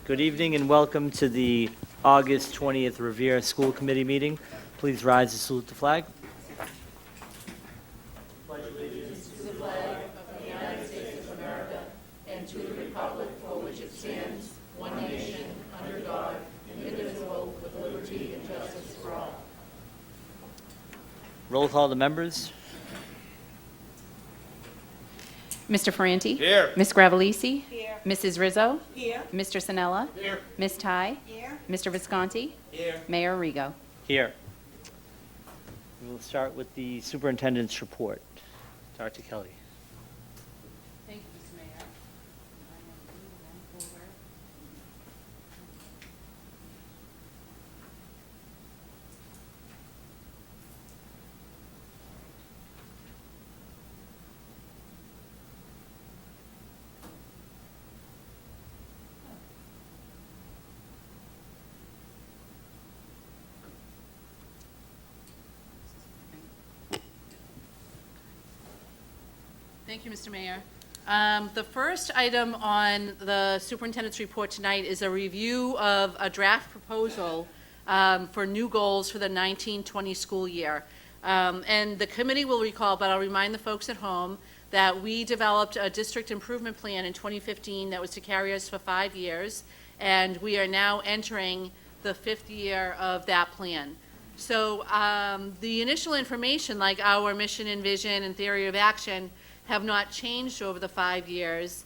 Good evening and welcome to the August 20th Revere School Committee meeting. Please rise to salute the flag. Roll call the members. Mr. Ferranti? Here. Ms. Gravellisi? Here. Mrs. Rizzo? Here. Mr. Sinella? Here. Ms. Ty? Here. Mr. Visconti? Here. Mayor Rigo? Here. We will start with the superintendent's report. Dr. Kelly. Thank you, Mr. Mayor. Thank you, Mr. Mayor. The first item on the superintendent's report tonight is a review of a draft proposal for new goals for the 19-20 school year. And the committee will recall, but I'll remind the folks at home, that we developed a district improvement plan in 2015 that was to carry us for 5 years, and we are now entering the 5th year of that plan. So the initial information, like our mission and vision and theory of action, have not changed over the 5 years.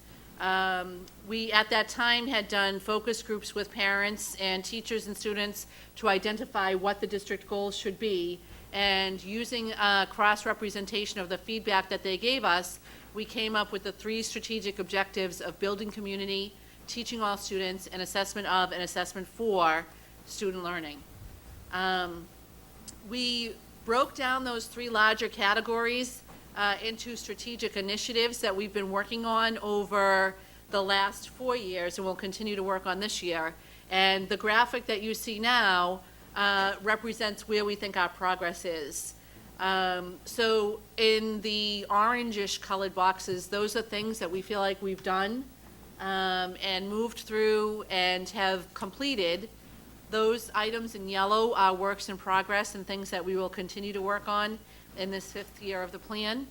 We, at that time, had done focus groups with parents and teachers and students to identify what the district goals should be. And using cross-representation of the feedback that they gave us, we came up with the 3 strategic objectives of building community, teaching all students, and assessment of and assessment for student learning. We broke down those 3 larger categories into strategic initiatives that we've been working on over the last 4 years and will continue to work on this year. And the graphic that you see now represents where we think our progress is. So in the orangish colored boxes, those are things that we feel like we've done and moved through and have completed. Those items in yellow are works in progress and things that we will continue to work on in this 5th year of the plan.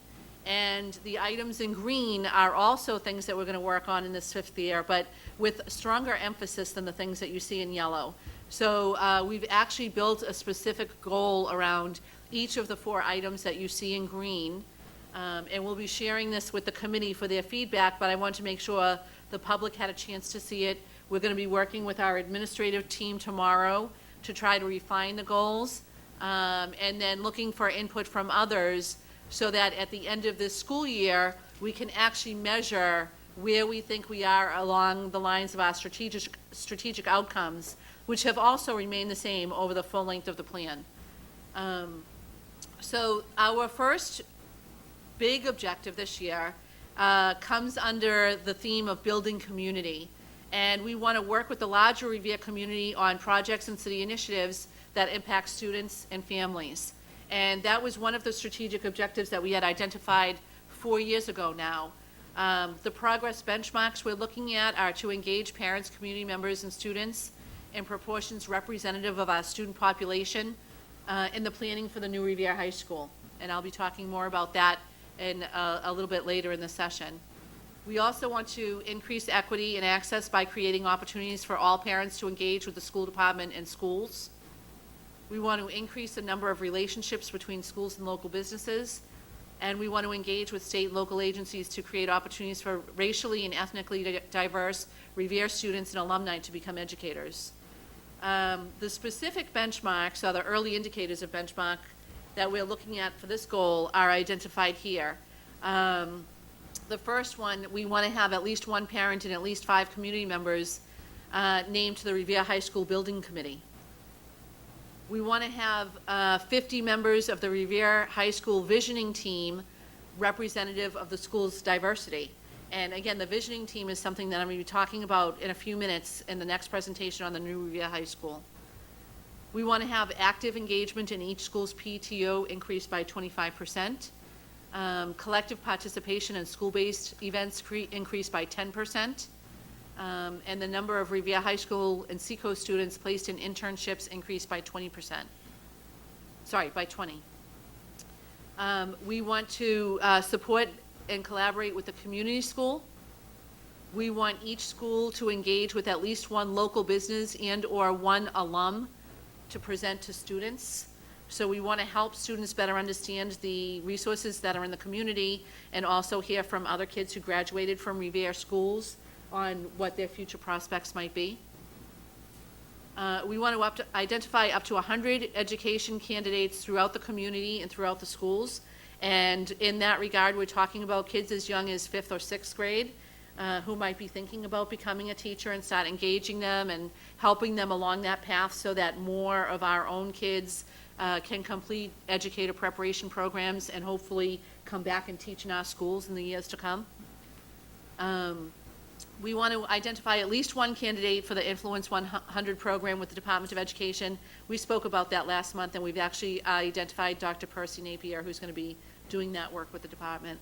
And the items in green are also things that we're going to work on in this 5th year, but with stronger emphasis than the things that you see in yellow. So we've actually built a specific goal around each of the 4 items that you see in green. And we'll be sharing this with the committee for their feedback, but I want to make sure the public had a chance to see it. We're going to be working with our administrative team tomorrow to try to refine the goals. And then looking for input from others so that at the end of this school year, we can actually measure where we think we are along the lines of our strategic outcomes, which have also remained the same over the full length of the plan. So our first big objective this year comes under the theme of building community. And we want to work with the larger Revere community on projects and city initiatives that impact students and families. And that was one of the strategic objectives that we had identified 4 years ago now. The progress benchmarks we're looking at are to engage parents, community members, and students in proportions representative of our student population in the planning for the new Revere High School. And I'll be talking more about that in a little bit later in the session. We also want to increase equity and access by creating opportunities for all parents to engage with the school department and schools. We want to increase the number of relationships between schools and local businesses. And we want to engage with state and local agencies to create opportunities for racially and ethnically diverse Revere students and alumni to become educators. The specific benchmarks, or the early indicators of benchmark that we're looking at for this goal, are identified here. The first one, we want to have at least 1 parent and at least 5 community members named to the Revere High School Building Committee. We want to have 50 members of the Revere High School Visioning Team representative of the school's diversity. And again, the visioning team is something that I'm going to be talking about in a few minutes in the next presentation on the new Revere High School. We want to have active engagement in each school's PTO increased by 25%. Collective participation in school-based events increased by 10%. And the number of Revere High School and Seacoast students placed in internships increased by 20%. Sorry, by 20. We want to support and collaborate with the community school. We want each school to engage with at least one local business and/or one alum to present to students. So we want to help students better understand the resources that are in the community and also hear from other kids who graduated from Revere schools on what their future prospects might be. We want to identify up to 100 education candidates throughout the community and throughout the schools. And in that regard, we're talking about kids as young as 5th or 6th grade who might be thinking about becoming a teacher, and start engaging them and helping them along that path so that more of our own kids can complete educator preparation programs and hopefully come back and teach in our schools in the years to come. We want to identify at least one candidate for the Influence 100 program with the Department of Education. We spoke about that last month, and we've actually identified Dr. Percy Napier, who's going to be doing that work with the department.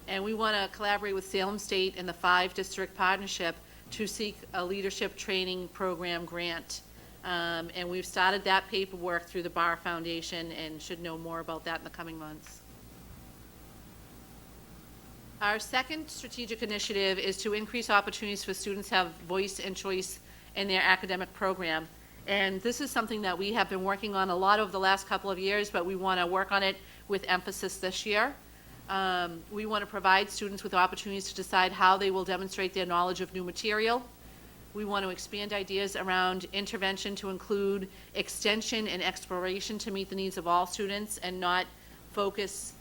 And we want to collaborate with Salem State and the 5-district partnership to seek a leadership training program grant. And we've started that paperwork through the Bar Foundation and should know more about that in the coming months. Our second strategic initiative is to increase opportunities for students to have voice and choice in their academic program. And this is something that we have been working on a lot over the last couple of years, but we want to work on it with emphasis this year. We want to provide students with opportunities to decide how they will demonstrate their knowledge of new material. We want to expand ideas around intervention to include extension and exploration to meet the needs of all students and not focus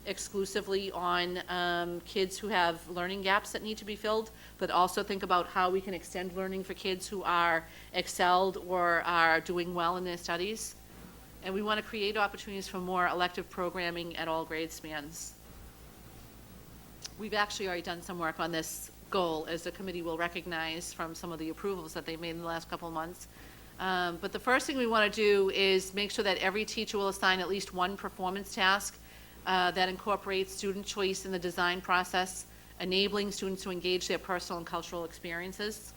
exclusively on kids who have learning gaps that need to be filled, but also think about how we can extend learning for kids who are excelled or are doing well in their studies. And we want to create opportunities for more elective programming at all grade spans. We've actually already done some work on this goal, as the committee will recognize from some of the approvals that they've made in the last couple of months. But the first thing we want to do is make sure that every teacher will assign at least one performance task that incorporates student choice in the design process, enabling students to engage their personal and cultural experiences.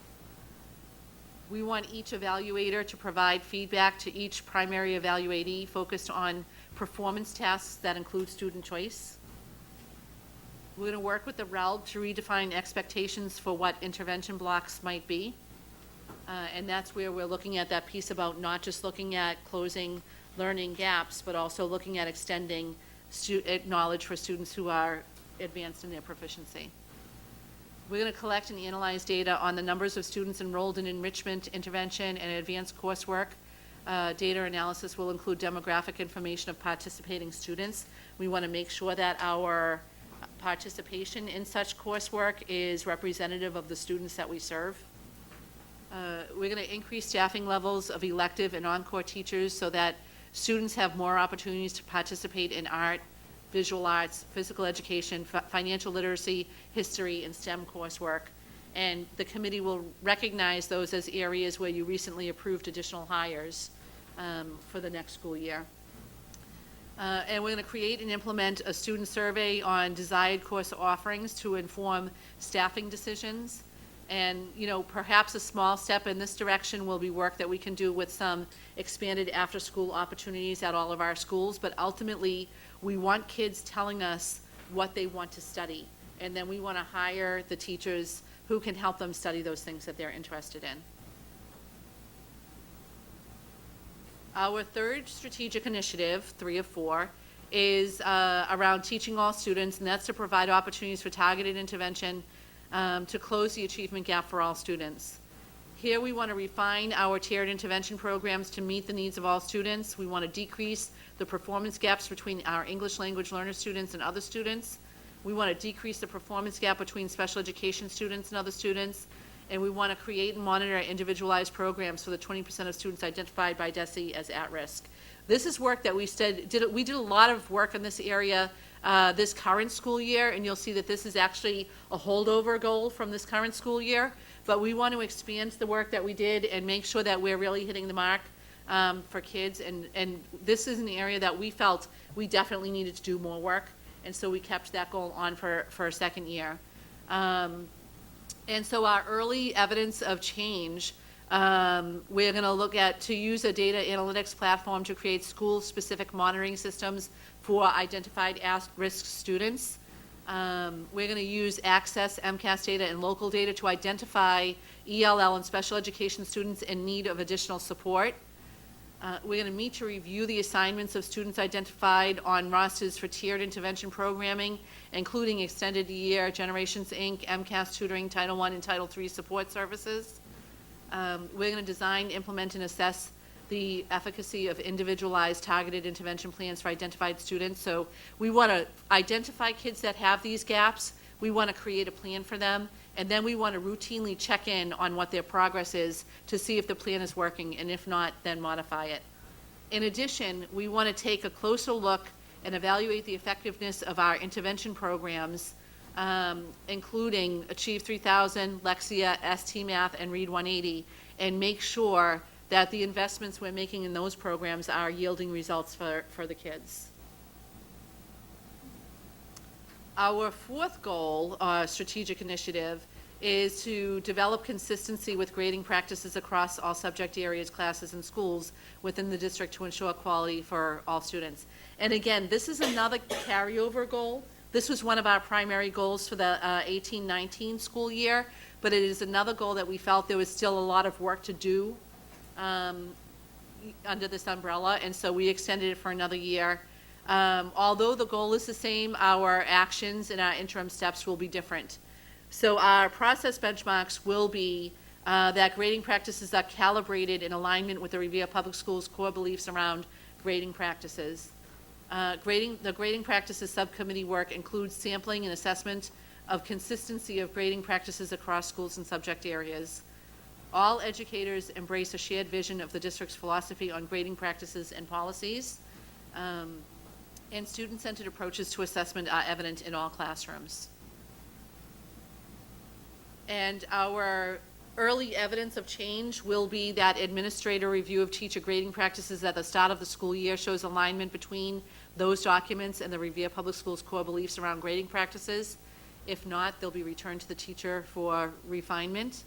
We want each evaluator to provide feedback to each primary evaluatee focused on performance tasks that include student choice. We're going to work with the RELB to redefine expectations for what intervention blocks might be. And that's where we're looking at that piece about not just looking at closing learning gaps, but also looking at extending knowledge for students who are advanced in their proficiency. We're going to collect and analyze data on the numbers of students enrolled in enrichment, intervention, and advanced coursework. Data analysis will include demographic information of participating students. We want to make sure that our participation in such coursework is representative of the students that we serve. We're going to increase staffing levels of elective and encore teachers so that students have more opportunities to participate in art, visual arts, physical education, financial literacy, history, and STEM coursework. And the committee will recognize those as areas where you recently approved additional hires for the next school year. And we're going to create and implement a student survey on desired course offerings to inform staffing decisions. And, you know, perhaps a small step in this direction will be work that we can do with some expanded after-school opportunities at all of our schools. But ultimately, we want kids telling us what they want to study. And then we want to hire the teachers who can help them study those things that they're interested in. Our third strategic initiative, 3 of 4, is around teaching all students, and that's to provide opportunities for targeted intervention to close the achievement gap for all students. Here we want to refine our tiered intervention programs to meet the needs of all students. We want to decrease the performance gaps between our English language learner students and other students. We want to decrease the performance gap between special education students and other students. And we want to create and monitor individualized programs for the 20% of students identified by DESE as at risk. This is work that we did a lot of work in this area this current school year, and you'll see that this is actually a holdover goal from this current school year. But we want to expand the work that we did and make sure that we're really hitting the mark for kids. And this is an area that we felt we definitely needed to do more work, and so we kept that goal on for a second year. And so our early evidence of change, we're going to look at to use a data analytics platform to create school-specific monitoring systems for identified at-risk students. We're going to use Access, MCAS data, and local data to identify ELL and special education students in need of additional support. We're going to meet to review the assignments of students identified on rosters for tiered intervention programming, including extended year, Generations Inc., MCAS tutoring, Title I and Title III support services. We're going to design, implement, and assess the efficacy of individualized targeted intervention plans for identified students. So we want to identify kids that have these gaps. We want to create a plan for them. And then we want to routinely check in on what their progress is to see if the plan is working, and if not, then modify it. In addition, we want to take a closer look and evaluate the effectiveness of our intervention programs, including Achieve 3000, Lexia, ST Math, and Read 180, and make sure that the investments we're making in those programs are yielding results for the kids. Our fourth goal, strategic initiative, is to develop consistency with grading practices across all subject areas, classes, and schools within the district to ensure quality for all students. And again, this is another carryover goal. This was one of our primary goals for the 18-19 school year, but it is another goal that we felt there was still a lot of work to do under this umbrella, and so we extended it for another year. Although the goal is the same, our actions and our interim steps will be different. So our process benchmarks will be that grading practices are calibrated in alignment with the Revere Public Schools core beliefs around grading practices. The grading practices subcommittee work includes sampling and assessment of consistency of grading practices across schools and subject areas. All educators embrace a shared vision of the district's philosophy on grading practices and policies. And student-centered approaches to assessment are evident in all classrooms. And our early evidence of change will be that administrator review of teacher grading practices at the start of the school year shows alignment between those documents and the Revere Public Schools core beliefs around grading practices. If not, they'll be returned to the teacher for refinement.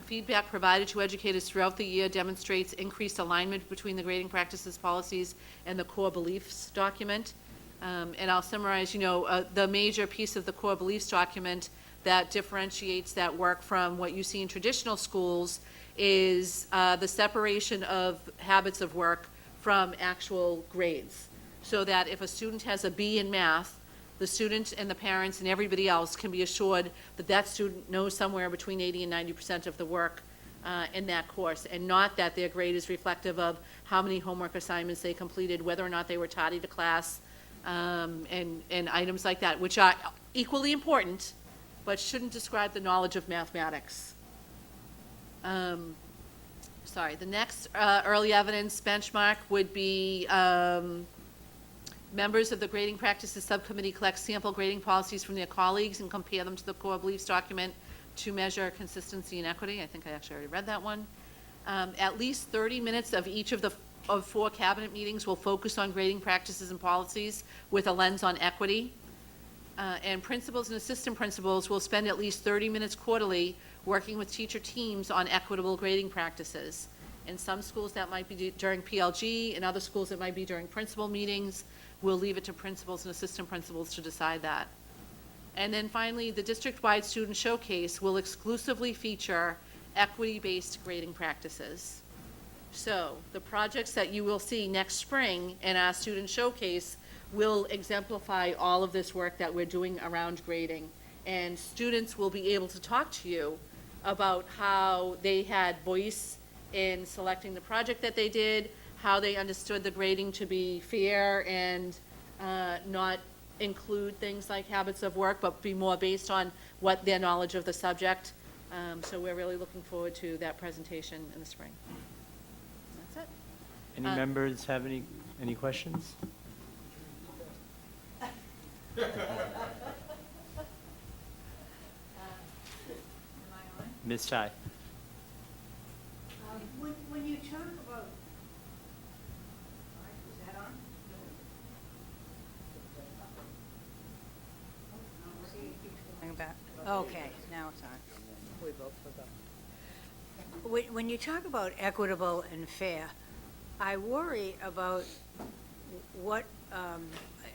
Feedback provided to educators throughout the year demonstrates increased alignment between the grading practices, policies, and the core beliefs document. And I'll summarize, the major piece of the core beliefs document that differentiates that work from what you see in traditional schools is the separation of habits of work from actual grades. So that if a student has a B in math, the student and the parents and everybody else can be assured that that student knows somewhere between 80 and 90% of the work in that course, and not that their grade is reflective of how many homework assignments they completed, whether or not they were tardy to class, and items like that, which are equally important, but shouldn't describe the knowledge of mathematics. The next early evidence benchmark would be members of the grading practices subcommittee collect sample grading policies from their colleagues and compare them to the core beliefs document to measure consistency and equity. I think I actually already read that one. At least 30 minutes of each of the four cabinet meetings will focus on grading practices and policies with a lens on equity. And principals and assistant principals will spend at least 30 minutes quarterly working with teacher teams on equitable grading practices. In some schools that might be during PLG, in other schools it might be during principal meetings. We'll leave it to principals and assistant principals to decide that. And then finally, the district-wide student showcase will exclusively feature equity-based grading practices. So the projects that you will see next spring in our student showcase will exemplify all of this work that we're doing around grading. And students will be able to talk to you about how they had voice in selecting the project that they did, how they understood the grading to be fair and not include things like habits of work, but be more based on what their knowledge of the subject. So we're really looking forward to that presentation in the spring. That's it. Any members have any questions? Ms. Chai. When you talk about, is that on? Going back. Oh, okay. Okay, now it's on. We both forgot. When you talk about equitable and fair, I worry about what,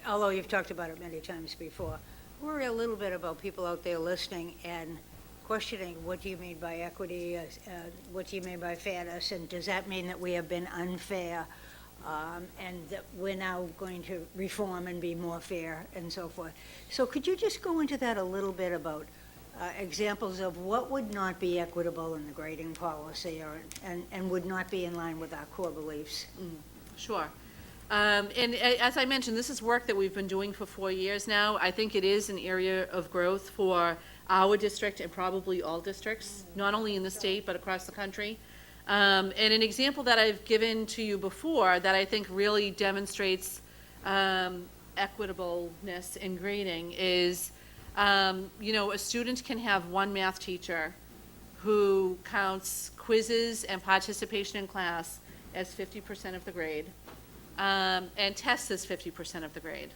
although you've talked about it many times before, worry a little bit about people out there listening and questioning, what do you mean by equity? What do you mean by fairness? And does that mean that we have been unfair? And that we're now going to reform and be more fair and so forth. So could you just go into that a little bit about examples of what would not be equitable in the grading policy and would not be in line with our core beliefs? Sure. And as I mentioned, this is work that we've been doing for 4 years now. I think it is an area of growth for our district and probably all districts, not only in the state, but across the country. And an example that I've given to you before that I think really demonstrates equitableness in grading is, a student can have one math teacher who counts quizzes and participation in class as 50% of the grade, and tests as 50% of the grade.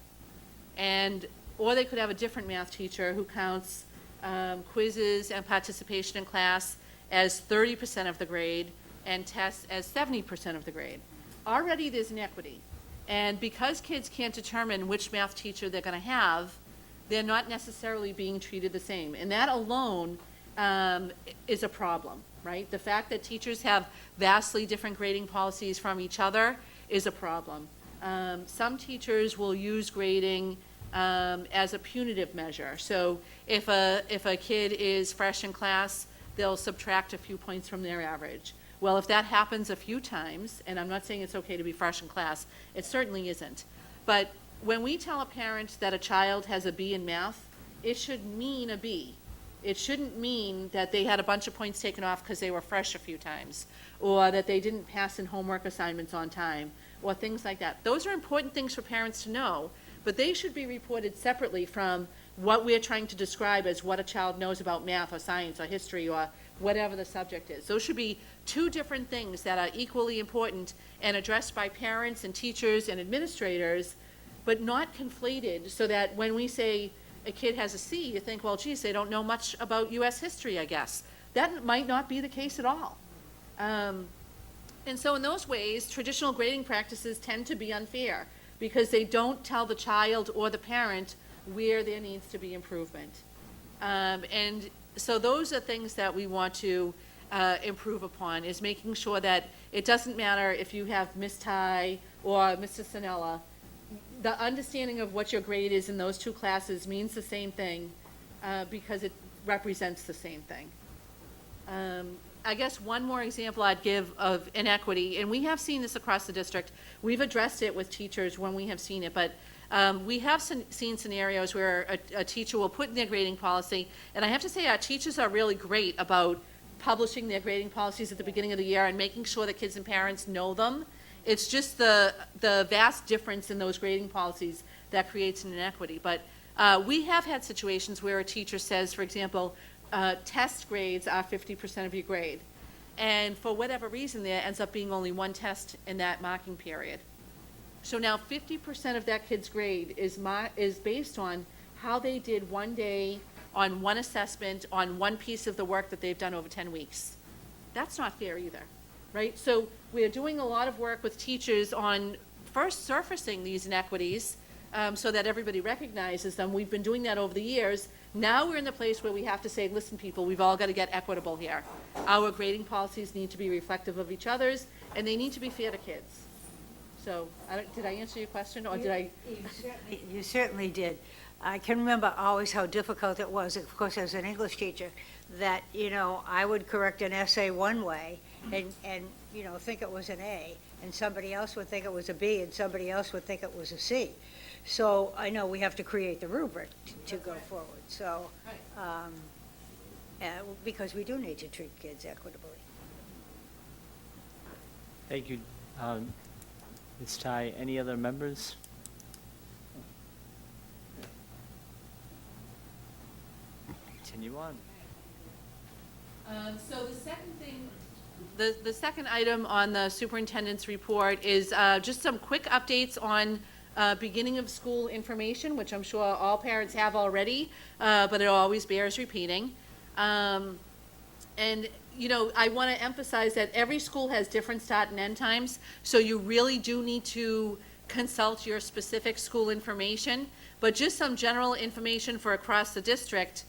Or they could have a different math teacher who counts quizzes and participation in class as 30% of the grade and tests as 70% of the grade. Already there's inequity. And because kids can't determine which math teacher they're going to have, they're not necessarily being treated the same. And that alone is a problem, right? The fact that teachers have vastly different grading policies from each other is a problem. Some teachers will use grading as a punitive measure. So if a kid is fresh in class, they'll subtract a few points from their average. Well, if that happens a few times, and I'm not saying it's okay to be fresh in class, it certainly isn't. But when we tell a parent that a child has a B in math, it should mean a B. It shouldn't mean that they had a bunch of points taken off because they were fresh a few times, or that they didn't pass in homework assignments on time, or things like that. Those are important things for parents to know, but they should be reported separately from what we're trying to describe as what a child knows about math or science or history or whatever the subject is. Those should be two different things that are equally important and addressed by parents and teachers and administrators, but not conflated so that when we say a kid has a C, you think, well, geez, they don't know much about U.S. history, I guess. That might not be the case at all. And so in those ways, traditional grading practices tend to be unfair because they don't tell the child or the parent where there needs to be improvement. And so those are things that we want to improve upon, is making sure that it doesn't matter if you have Miss Ty or Mr. Sinella. The understanding of what your grade is in those two classes means the same thing because it represents the same thing. I guess one more example I'd give of inequity, and we have seen this across the district. We've addressed it with teachers when we have seen it, but we have seen scenarios where a teacher will put in their grading policy, and I have to say our teachers are really great about publishing their grading policies at the beginning of the year and making sure that kids and parents know them. It's just the vast difference in those grading policies that creates an inequity. But we have had situations where a teacher says, for example, test grades are 50% of your grade. And for whatever reason, there ends up being only one test in that marking period. So now 50% of that kid's grade is based on how they did one day on one assessment on one piece of the work that they've done over 10 weeks. That's not fair either, right? So we're doing a lot of work with teachers on first surfacing these inequities so that everybody recognizes them. We've been doing that over the years. Now we're in the place where we have to say, listen, people, we've all got to get equitable here. Our grading policies need to be reflective of each other's, and they need to be fair to kids. So, did I answer your question, or did I? You certainly did. I can remember always how difficult it was, of course, as an English teacher, that, I would correct an essay one way and think it was an A, and somebody else would think it was a B, and somebody else would think it was a C. So I know we have to create the rubric to go forward. So, because we do need to treat kids equitably. Thank you, Ms. Ty. Any other members? Continue on. So the second thing, the second item on the superintendent's report is just some quick updates on beginning of school information, which I'm sure all parents have already, but it always bears repeating. And, you know, I want to emphasize that every school has different start and end times, so you really do need to consult your specific school information. But just some general information for across the district.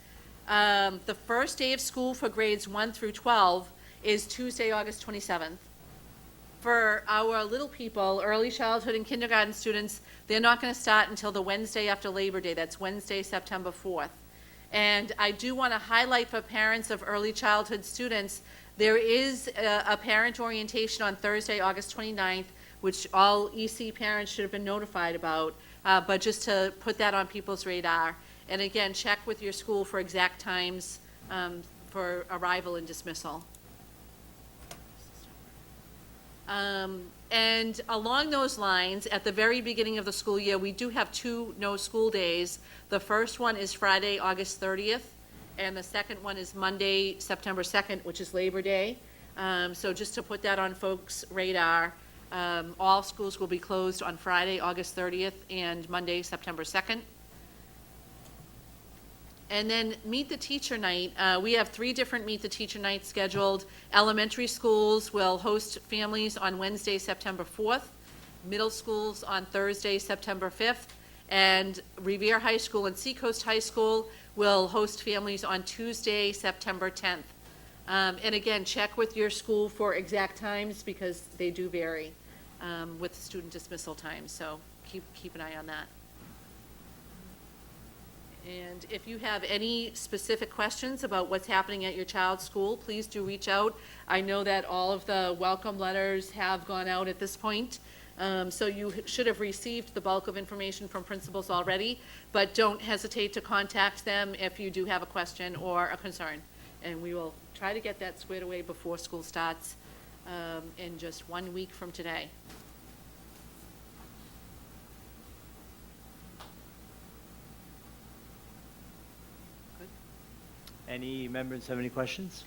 The first day of school for grades 1 through 12 is Tuesday, August 27th. For our little people, early childhood and kindergarten students, they're not going to start until the Wednesday after Labor Day. That's Wednesday, September 4th. And I do want to highlight for parents of early childhood students, there is a parent orientation on Thursday, August 29th, which all EC parents should have been notified about, but just to put that on people's radar. And again, check with your school for exact times for arrival and dismissal. And along those lines, at the very beginning of the school year, we do have 2 no school days. The first one is Friday, August 30th, and the second one is Monday, September 2nd, which is Labor Day. So just to put that on folks' radar, all schools will be closed on Friday, August 30th, and Monday, September 2nd. And then Meet the Teacher Night. We have 3 different Meet the Teacher Nights scheduled. Elementary schools will host families on Wednesday, September 4th. Middle schools on Thursday, September 5th. And Revere High School and Seacoast High School will host families on Tuesday, September 10th. And again, check with your school for exact times because they do vary with student dismissal times. So keep an eye on that. And if you have any specific questions about what's happening at your child's school, please do reach out. I know that all of the welcome letters have gone out at this point, so you should have received the bulk of information from principals already, but don't hesitate to contact them if you do have a question or a concern. And we will try to get that squared away before school starts in just 1 week from today. Any members have any questions?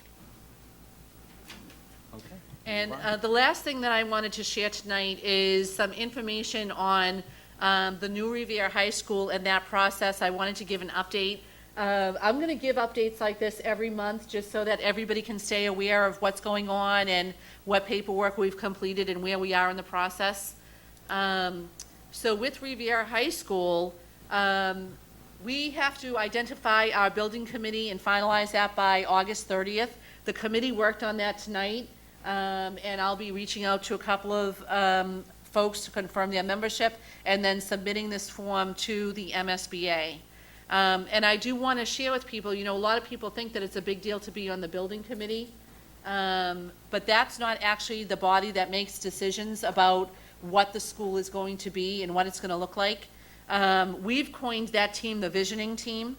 Okay. And the last thing that I wanted to share tonight is some information on the new Revere High School and that process. I wanted to give an update. I'm going to give updates like this every month just so that everybody can stay aware of what's going on and what paperwork we've completed and where we are in the process. So with Revere High School, we have to identify our building committee and finalize that by August 30th. The committee worked on that tonight, and I'll be reaching out to a couple of folks to confirm their membership and then submitting this form to the MSBA. And I do want to share with people, you know, a lot of people think that it's a big deal to be on the building committee, but that's not actually the body that makes decisions about what the school is going to be and what it's going to look like. We've coined that team the visioning team,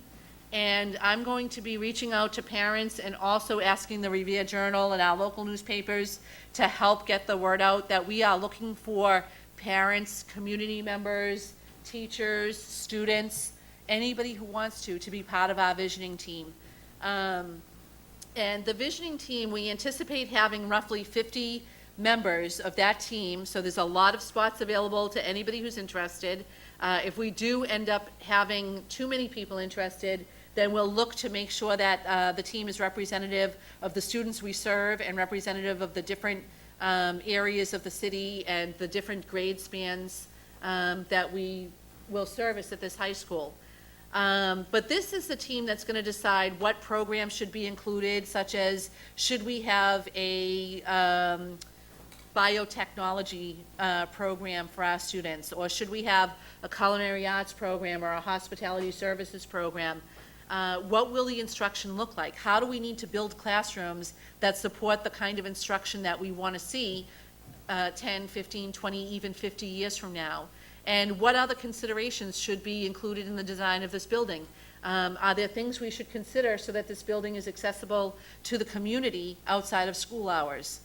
and I'm going to be reaching out to parents and also asking the Revere Journal and our local newspapers to help get the word out that we are looking for parents, community members, teachers, students, anybody who wants to be part of our visioning team. And the visioning team, we anticipate having roughly 50 members of that team, so there's a lot of spots available to anybody who's interested. If we do end up having too many people interested, then we'll look to make sure that the team is representative of the students we serve and representative of the different areas of the city and the different grade spans that we will service at this high school. But this is the team that's going to decide what programs should be included, such as should we have a biotechnology program for our students, or should we have a culinary arts program or a hospitality services program? What will the instruction look like? How do we need to build classrooms that support the kind of instruction that we want to see 10, 15, 20, even 50 years from now? And what other considerations should be included in the design of this building? Are there things we should consider so that this building is accessible to the community outside of school hours?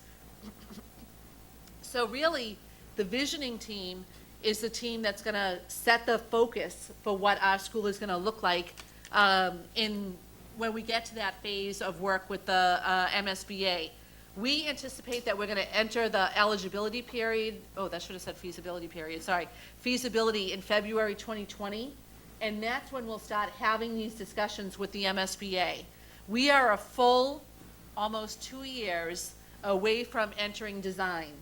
So really, the visioning team is the team that's going to set the focus for what our school is going to look like when we get to that phase of work with the MSBA. We anticipate that we're going to enter the eligibility period, oh, that should have said feasibility period, sorry, feasibility in February 2020, and that's when we'll start having these discussions with the MSBA. We are a full, almost 2 years away from entering design.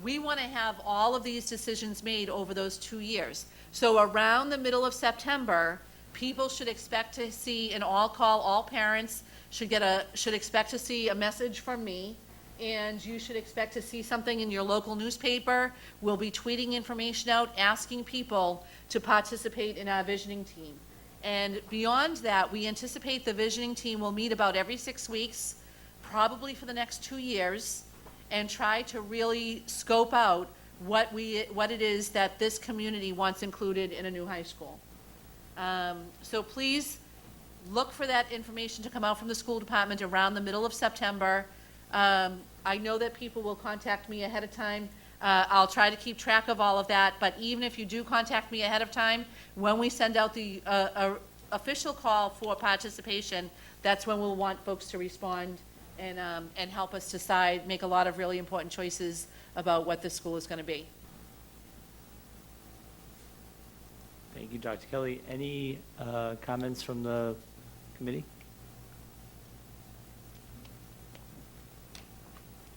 We want to have all of these decisions made over those 2 years. So around the middle of September, people should expect to see an all-call, all parents should expect to see a message from me, and you should expect to see something in your local newspaper. We'll be tweeting information out, asking people to participate in our visioning team. And beyond that, we anticipate the visioning team will meet about every 6 weeks, probably for the next 2 years, and try to really scope out what it is that this community wants included in a new high school. So please look for that information to come out from the school department around the middle of September. I know that people will contact me ahead of time. I'll try to keep track of all of that, but even if you do contact me ahead of time, when we send out the official call for participation, that's when we'll want folks to respond and help us decide, make a lot of really important choices about what this school is going to be. Thank you, Dr. Kelly. Any comments from the committee?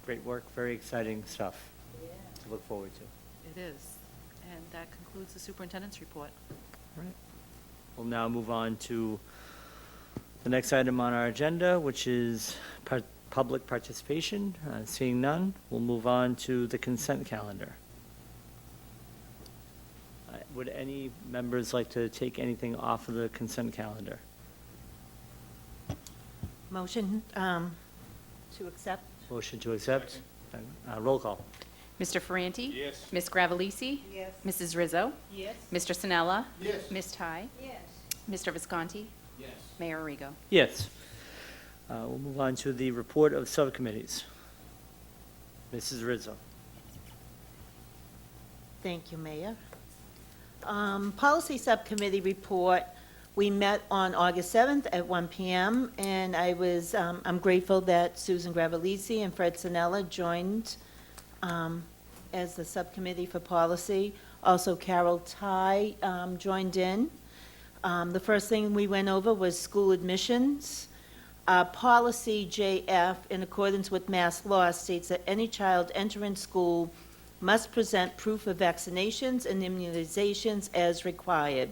Great work, very exciting stuff to look forward to. It is. And that concludes the superintendent's report. All right. We'll now move on to the next item on our agenda, which is public participation. Seeing none, we'll move on to the consent calendar. Would any members like to take anything off of the consent calendar? Motion to accept. Motion to accept? Roll call. Mr. Ferranti? Yes. Ms. Gravellisi? Yes. Mrs. Rizzo? Yes. Mr. Sinella? Yes. Ms. Ty? Yes. Mr. Visconti? Yes. Mayor Arrigo? Yes. We'll move on to the report of subcommittees. Mrs. Rizzo. Thank you, Mayor. Policy Subcommittee report, we met on August 7th at 1 PM, and I'm grateful that Susan Gravellisi and Fred Sinella joined as the subcommittee for policy. Also, Carol Ty joined in. The first thing we went over was school admissions. Policy JF, in accordance with Mass law, states that any child entering school must present proof of vaccinations and immunizations as required.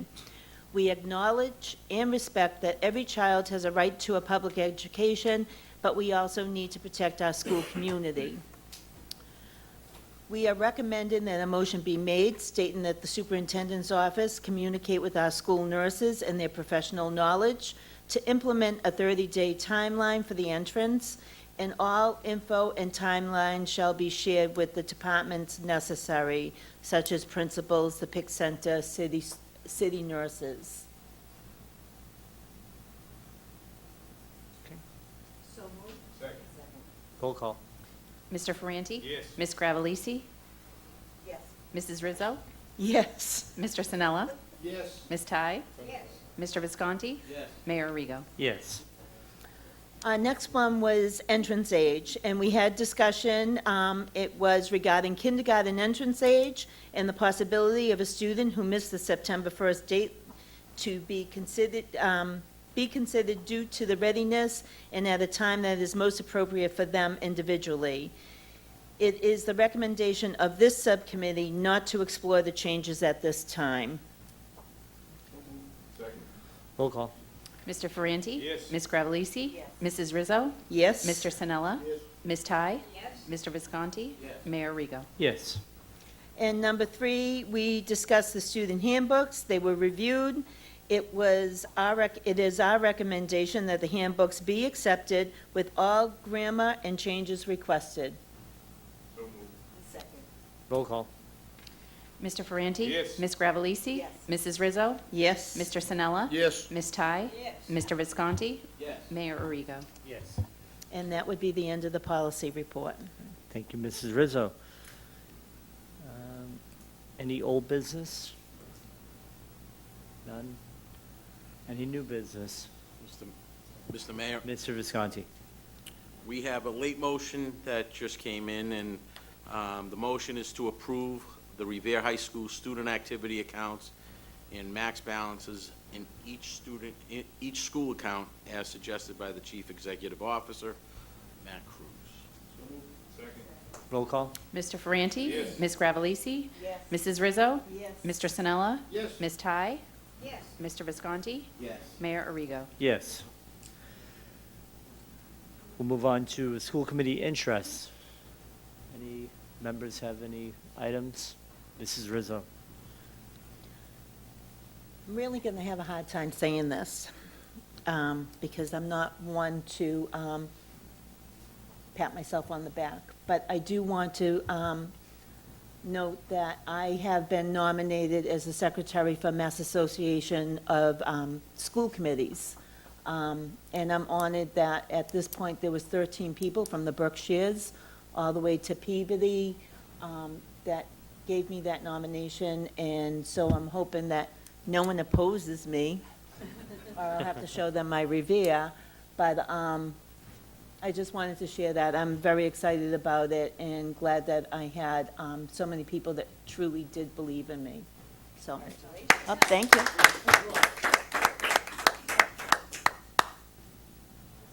We acknowledge and respect that every child has a right to a public education, but we also need to protect our school community. We are recommending that a motion be made stating that the superintendent's office communicate with our school nurses and their professional knowledge to implement a 30-day timeline for the entrance, and all info and timelines shall be shared with the departments necessary, such as principals, the PIC Center, city nurses. So moved. Second. Roll call. Mr. Ferranti? Yes. Ms. Gravellisi? Yes. Mrs. Rizzo? Yes. Mr. Sinella? Yes. Ms. Ty? Yes. Mr. Visconti? Yes. Mayor Arrigo? Yes. Next one was entrance age, and we had discussion. It was regarding kindergarten entrance age and the possibility of a student who missed the September 1st date to be considered due to the readiness and at a time that is most appropriate for them individually. It is the recommendation of this subcommittee not to explore the changes at this time. Second. Roll call. Mr. Ferranti? Yes. Ms. Gravellisi? Yes. Mrs. Rizzo? Yes? Mr. Sinella? Yes. Ms. Ty? Yes. Mr. Visconti? Yes. Mayor Arrigo? Yes. And number 3, we discussed the student handbooks. They were reviewed. It is our recommendation that the handbooks be accepted with all grammar and changes requested. So moved. Second. Roll call. Mr. Ferranti? Yes. Ms. Gravellisi? Yes. Mrs. Rizzo? Yes? Mr. Sinella? Yes. Ms. Ty? Yes. Mr. Visconti? Yes. Mayor Arrigo? Yes. And that would be the end of the policy report. Thank you, Mrs. Rizzo. Any old business? None? Any new business? Mr. Mayor, Mr. Visconti. We have a late motion that just came in, and the motion is to approve the Revere High School student activity accounts and max balances in each school account as suggested by the Chief Executive Officer, Matt Cruz. Roll call? Mr. Ferranti? Ms. Gravellisi? Mrs. Rizzo? Yes. Mr. Sinella? Yes. Ms. Ty? Yes. Mr. Visconti? Yes. Mayor Arrigo? Yes. We'll move on to school committee interests. Any members have any items? Mrs. Rizzo? I'm really going to have a hard time saying this, because I'm not one to pat myself on the back. But I do want to note that I have been nominated as the secretary for Mass Association of School Committees. And I'm honored that at this point, there was 13 people from the Berkshires all the way to Peabody that gave me that nomination. And so I'm hoping that no one opposes me, or I'll have to show them my Revere. But I just wanted to share that. I'm very excited about it and glad that I had so many people that truly did believe in me. So, thank you.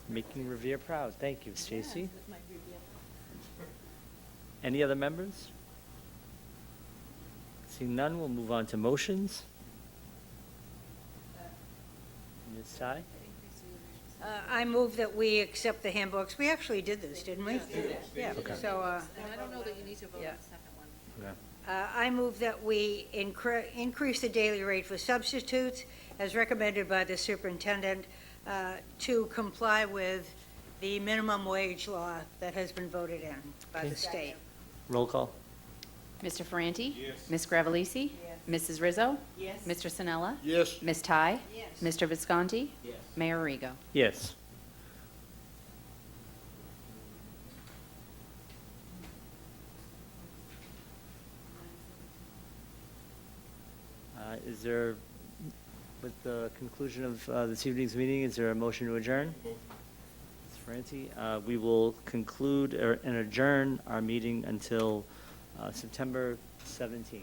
Making Revere proud. Thank you, Stacy. Any other members? Seeing none, we'll move on to motions. Ms. Ty? I move that we accept the handbooks. We actually did this, didn't we? Yeah, Okay. so, And I don't know that you need to vote on Yeah. the second one. Okay. I move that we increase the daily rate for substitutes as recommended by the superintendent to comply with the minimum wage law that has been voted in by the Okay. state. Roll call? Mr. Ferranti? Ms. Gravellisi? Mrs. Rizzo? Yes. Mr. Sinella? Yes. Ms. Ty? Yes. Mr. Visconti? Yes. Mayor Arrigo? Yes. Is there, with the conclusion of this evening's meeting, is there a motion to adjourn? Ms. Franti, we will conclude and adjourn our meeting until September 17th.